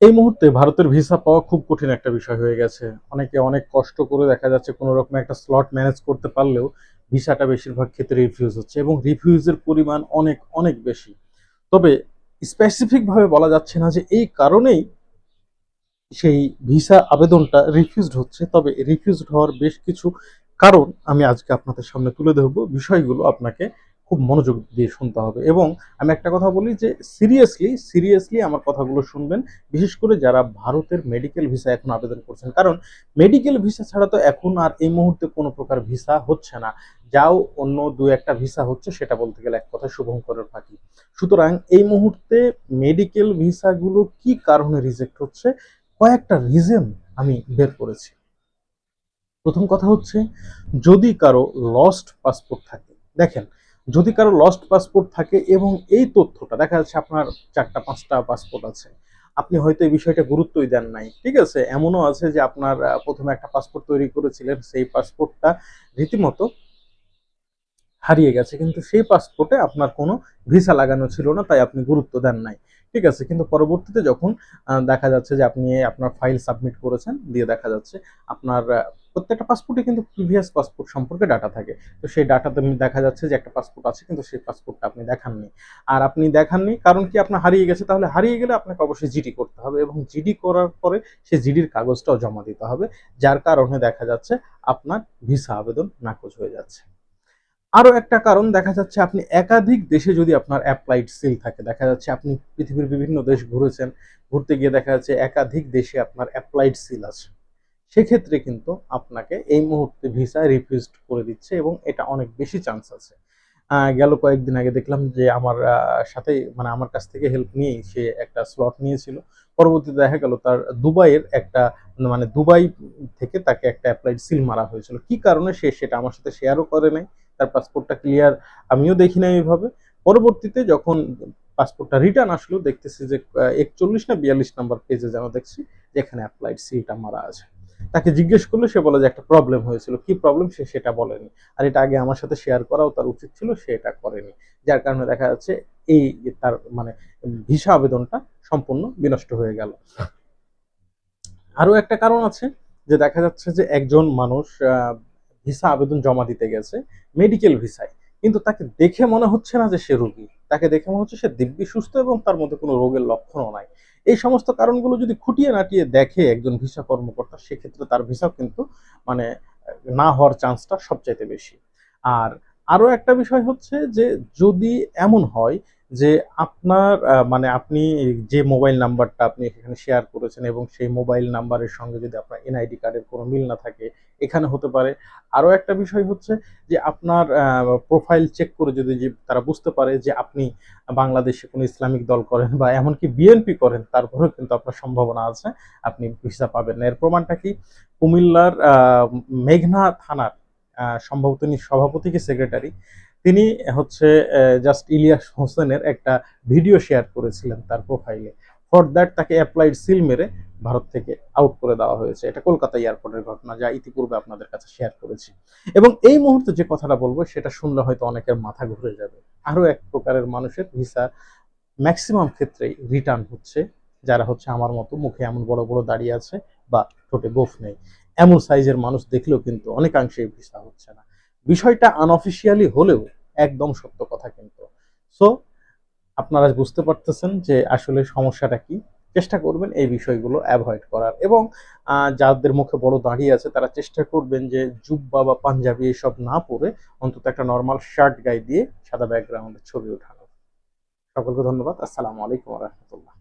এই মুহূর্তে ভারতের ভিসা পাওয়া খুব কঠিন একটা বিষয় হয়ে গেছে। অনেকে অনেক কষ্ট করে দেখা যাচ্ছে কোনো রকম একটা স্লট ম্যানেজ করতে পারলেও ভিসাটা বেশিরভাগ ক্ষেত্রে রিফিউজ হচ্ছে এবং রিফিউজের পরিমাণ অনেক অনেক বেশি। তবে স্পেসিফিক ভাবে বলা যাচ্ছে না যে এই কারণেই সেই ভিসা আবেদনটা রিফিউজড হচ্ছে। তবে রিফিউজড হওয়ার বেশ কিছু কারণ আমি আজকে আপনাদের সামনে তুলে ধরবো। বিষয়গুলো আপনাকে খুব মনোযোগ দিয়ে শুনতে হবে এবং আমি একটা কথা বলি যে সিরিয়াসলি আমার কথাগুলো শুনবেন। বিশেষ করে যারা ভারতের মেডিকেল ভিসা এখন আবেদন করছেন। কারণ মেডিকেল ভিসা ছাড়া তো এখন আর এই মুহূর্তে কোনো প্রকার ভিসা হচ্ছে না। যাও অন্য ২-১ টা ভিসা হচ্ছে, সেটা বলতে গেলে এক কথায় শুভঙ্করের ফাঁকি। সুতরাং এই মুহূর্তে মেডিকেল ভিসাগুলো কি কারণে রিজেক্ট হচ্ছে, কয়েকটা রিজন আমি বের করেছি। প্রথম কথা হচ্ছে, যদি কারো লস্ট পাসপোর্ট থাকে, দেখেন, যদি কারো লস্ট পাসপোর্ট থাকে এবং এই তথ্যটা দেখা যাচ্ছে আপনার ৪টা ৫টা পাসপোর্ট আছে, আপনি হয়তো এই বিষয়টা গুরুত্বই দেন নাই, ঠিক আছে? এমনও আছে যে আপনার প্রথমে একটা পাসপোর্ট তৈরি করেছিলেন, সেই পাসপোর্টটা রীতিমতো হারিয়ে গেছে, কিন্তু সেই পাসপোর্টে আপনার কোনো ভিসা লাগানো ছিল না, তাই আপনি গুরুত্ব দেন নাই, ঠিক আছে? কিন্তু পরবর্তীতে যখন দেখা যাচ্ছে যে আপনি আপনার ফাইল সাবমিট করেছেন, দিয়ে দেখা যাচ্ছে আপনার প্রত্যেকটা পাসপোর্টে কিন্তু প্রিভিয়াস পাসপোর্ট সম্পর্কে ডাটা থাকে। তো সেই ডাটাতে দেখা যাচ্ছে যে একটা পাসপোর্ট আছে, কিন্তু সেই পাসপোর্টটা আপনি দেখাননি। আর আপনি দেখাননি কারণ কি? আপনার হারিয়ে গেছে। তাহলে হারিয়ে গেলে আপনাকে অবশ্যই জিডি করতে হবে এবং জিডি করার পরে সেই জিডির কাগজটাও জমা দিতে হবে, যার কারণে দেখা যাচ্ছে আপনার ভিসা আবেদন নাকচ হয়ে যাচ্ছে। আরো একটা কারণ, দেখা যাচ্ছে আপনি একাধিক দেশে যদি আপনার অ্যাপ্লাইড সিল থাকে, দেখা যাচ্ছে আপনি পৃথিবীর বিভিন্ন দেশ ঘুরেছেন, ঘুরতে গিয়ে দেখা যাচ্ছে একাধিক দেশে আপনার অ্যাপ্লাইড সিল আছে, সেক্ষেত্রে কিন্তু আপনাকে এই মুহূর্তে ভিসা রিফিউজড করে দিচ্ছে এবং এটা অনেক বেশি চান্স আছে। গেল কয়েকদিন আগে দেখলাম যে আমার সাথে, মানে আমার কাছ থেকে হেল্প নিয়েই সে একটা স্লট নিয়েছিল। পরবর্তীতে দেখা গেল তার দুবাইয়ের একটা, মানে দুবাই থেকে তাকে একটা অ্যাপ্লাইড সিল মারা হয়েছিল। কি কারণে সে সেটা আমার সাথে শেয়ারও করে নাই। তার পাসপোর্টটা ক্লিয়ার আমিও দেখি নাই ওইভাবে। পরবর্তীতে যখন পাসপোর্টটা রিটার্ন আসলো, দেখতেছি যে ৪১ না ৪২ নাম্বার পেজে যেন দেখছি যে এখানে অ্যাপ্লাইড সিলটা মারা আছে। তাকে জিজ্ঞেস করলে সে বলে যে একটা প্রবলেম হয়েছিল। কি প্রবলেম সে সেটা বলেনি। আর এটা আগে আমার সাথে শেয়ার করাও তার উচিত ছিল, সে এটা করেনি। যার কারণে দেখা যাচ্ছে এই তার মানে ভিসা আবেদনটা সম্পূর্ণ বিনষ্ট হয়ে গেল। আরো একটা কারণ আছে যে দেখা যাচ্ছে যে একজন মানুষ ভিসা আবেদন জমা দিতে গেছে মেডিকেল ভিসায়, কিন্তু তাকে দেখে মনে হচ্ছে না যে সে রোগী, তাকে দেখে মনে হচ্ছে সে দিব্যি সুস্থ এবং তার মধ্যে কোনো রোগের লক্ষণও নাই। এই সমস্ত কারণগুলো যদি খুঁটিয়ে নাটিয়ে দেখে একজন ভিসা কর্মকর্তা, সেক্ষেত্রে তার ভিসাও কিন্তু মানে না হওয়ার চান্সটা সবচাইতে বেশি। আর আরো একটা বিষয় হচ্ছে যে যদি এমন হয় যে আপনার মানে আপনি যে মোবাইল নাম্বারটা আপনি এখানে শেয়ার করেছেন এবং সেই মোবাইল নাম্বারের সঙ্গে যদি আপনার এনআইডি কার্ডের কোনো মিল না থাকে, এখানে হতে পারে। আরো একটা বিষয় হচ্ছে যে আপনার প্রোফাইল চেক করে যদি যে তারা বুঝতে পারে যে আপনি বাংলাদেশে কোনো ইসলামিক দল করেন বা এমনকি বিএনপি করেন, তারপরেও কিন্তু আপনার সম্ভাবনা আছে আপনি ভিসা পাবেন না। এর প্রমাণটা কি? কুমিল্লার মেঘনা থানার সম্ভবত তিনি সভাপতি কি সেক্রেটারি, তিনি হচ্ছে জাস্ট ইলিয়াস হোসেনের একটা ভিডিও শেয়ার করেছিলেন তার প্রোফাইলে। ফর দ্যাট তাকে অ্যাপ্লাইড সিল মেরে ভারত থেকে আউট করে দেওয়া হয়েছে। এটা কলকাতা এয়ারপোর্টের ঘটনা, যা ইতিপূর্বে আপনাদের কাছে শেয়ার করেছি। এবং এই মুহূর্তে যে কথাটা বলবো সেটা শুনলে হয়তো অনেকের মাথা ঘুরে যাবে। আরো এক প্রকারের মানুষের ভিসা ম্যাক্সিমাম ক্ষেত্রেই রিটার্ন হচ্ছে, যারা হচ্ছে আমার মতো মুখে এমন বড় বড় দাড়ি আছে বা ঠোঁটে গোঁফ নেই। এমন সাইজের মানুষ দেখলেও কিন্তু অনেকাংশেই ভিসা হচ্ছে না। বিষয়টা আনঅফিসিয়ালি হলেও একদম সত্য কথা কিন্তু। সো আপনারা বুঝতে পারতেছেন যে আসলে সমস্যাটা কি। চেষ্টা করবেন এই বিষয়গুলো অ্যাভয়েড করার এবং যাদের মুখে বড় দাড়ি আছে তারা চেষ্টা করবেন যে জুব্বা বা পাঞ্জাবি এসব না পরে অন্তত একটা নরমাল শার্ট গায়ে দিয়ে সাদা ব্যাকগ্রাউন্ডের ছবি ওঠানো। সকলকে ধন্যবাদ। আসসালামু আলাইকুম ওয়া রাহমাতুল্লাহ।